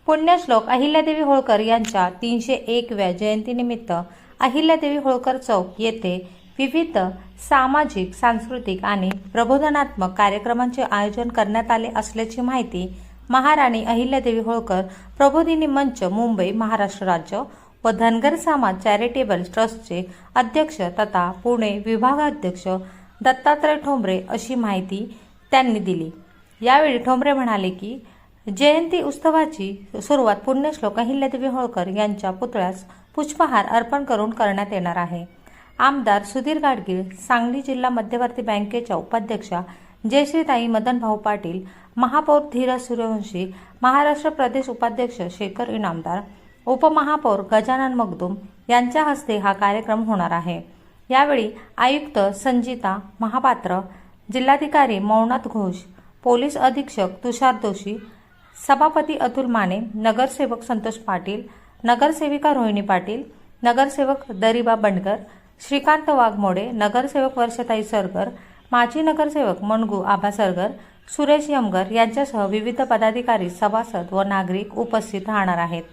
पुण्यश्लोक अहिल्यादेवी होळकर यांच्या 301व्या जयंतीनिमित्त अहिल्यादेवी होळकर चौक येथे विविध सामाजिक, सांस्कृतिक आणि प्रबोधनात्मक कार्यक्रमांचे आयोजन करण्यात आले असल्याची माहिती महाराणी अहिल्यादेवी होळकर प्रबोधिनी मंच मुंबई महाराष्ट्र राज्य व धनगर समाज चॅरिटेबल ट्रस्टचे अध्यक्ष तथा पुणे विभागाध्यक्ष दत्तात्रय ठोंबरे अशी माहिती त्यांनी दिली। यावेळी ठोंबरे म्हणाले की जयंती उत्सवाची सुरुवात पुण्यश्लोक अहिल्यादेवी होळकर यांच्या पुतळ्यास पुष्पहार अर्पण करून करण्यात येणार आहे। आमदार सुधीर गाडगीळ, सांगली जिल्हा मध्यवर्ती बँकेच्या उपाध्यक्षा जयश्रीताई मदनभाऊ पाटील, महापौर धीरज सूर्यवंशी, महाराष्ट्र प्रदेश उपाध्यक्ष शेखर इनामदार, उपमहापौर गजानन मगदुम यांच्या हस्ते हा कार्यक्रम होणार आहे। यावेळी आयुक्त संजिता महापात्र, जिल्हाधिकारी मौनाथ घोष, पोलीस अधीक्षक तुषार दोशी, सभापती अतुल माने, नगरसेवक संतोष पाटील, नगरसेविका रोहिणी पाटील, नगरसेवक दरिबा बंडकर, श्रीकांत वाघमोडे, नगरसेवक वर्षताई सरगर, माजी नगरसेवक मनगू आबा सरगर, सुरेश यमगर यांच्यासह विविध पदाधिकारी, सभासद व नागरिक उपस्थित राहणार आहेत।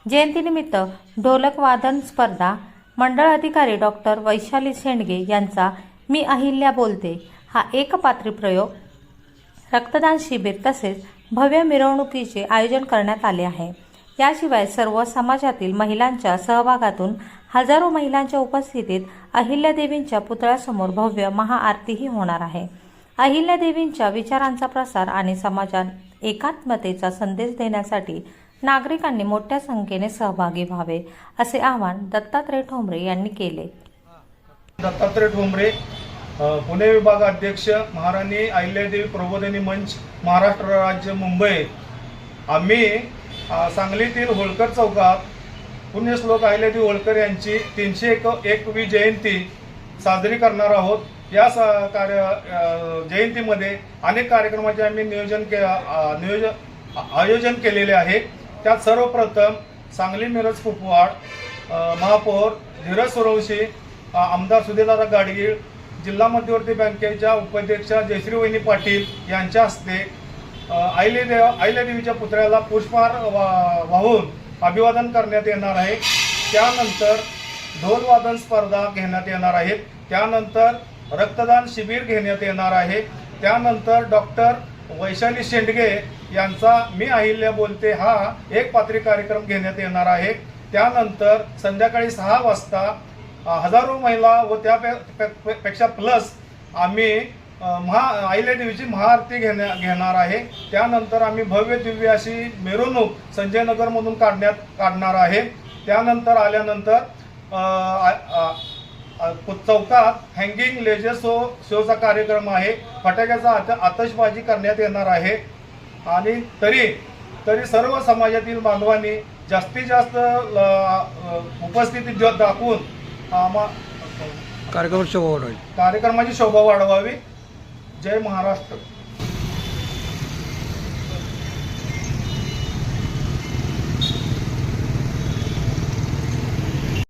जयंतीनिमित्त ढोलक वादन स्पर्धा, मंडळ अधिकारी डॉक्टर वैशाली शेंडगे यांचा मी अहिल्या बोलते हा एकपात्री प्रयोग, रक्तदान शिबिर तसेच भव्य मिरवणुकीचे आयोजन करण्यात आले आहे। याशिवाय सर्व समाजातील महिलांच्या सहभागातूून हजारो महिलांच्या उपस्थितीत अहिल्यादेवींच्या पुतळ्यासमोर भव्य महाआरतीही होणार आहे। अहिल्यादेवींच्या विचारांचा प्रसार आणि समाजात एकात्मतेचा संदेश देण्यासाठी नागरिकांनी मोठ्या संख्येने सहभागी व्हावे असे आवाहन दत्तात्रय ठोंबरे यांनी केले। दत्तात्रय ठोंबरे, पुणे विभाग अध्यक्ष, महाराणी अहिल्यादेवी प्रबोधिनी मंच महाराष्ट्र राज्य मुंबई। आम्ही सांगलीतील होळकर चौकात पुण्यश्लोक अहिल्यादेवी होळकर यांची 301वी जयंती साजरी करणार आहोत। या जयंतीमध्ये अनेक कार्यक्रमाचे आम्ही आयोजन केलेले आहे। त्यात सर्वप्रथम सांगली मिरज कुपवाड महापौर धीरज सूर्यवंशी, आमदार सुधीरदादा गाडगीळ, जिल्हा मध्यवर्ती बँकेच्या उपाध्यक्षा जयश्री पाटील यांच्या हस्ते अहिल्यादेवीच्या पुतळ्याला पुष्पहार वाहून अभिवादन करण्यात येणार आहे। त्यानंतर ढोल वादन स्पर्धा घेण्यात येणार आहेत। त्यानंतर रक्तदान शिबिर घेण्यात येणार आहे। त्यानंतर डॉक्टर वैशाली शेंडगे यांचा मी अहिल्या बोलते हा एकपात्री कार्यक्रम घेण्यात येणार आहे। त्यानंतर संध्याकाळी 6 वाजता हजारो महिला व त्यापेक्षा प्लस आम्ही अहिल्यादेवीची महाआरती घेणार आहे। त्यानंतर आम्ही भव्य दिव्य अशी मिरवणूक संजय नगर मधून काढणार आहे। त्यानंतर आल्यानंतर चौकात हँगिंग लेजर शोचा कार्यक्रम आहे। फटाक्याचा आतषबाजी करण्यात येणार आहे आणि तरी सर्व समाजातील बांधवांनी जास्तीत जास्त उपस्थिती दाखवून कार्यक्रमाची शोभा वाढवावी। जय महाराष्ट्र।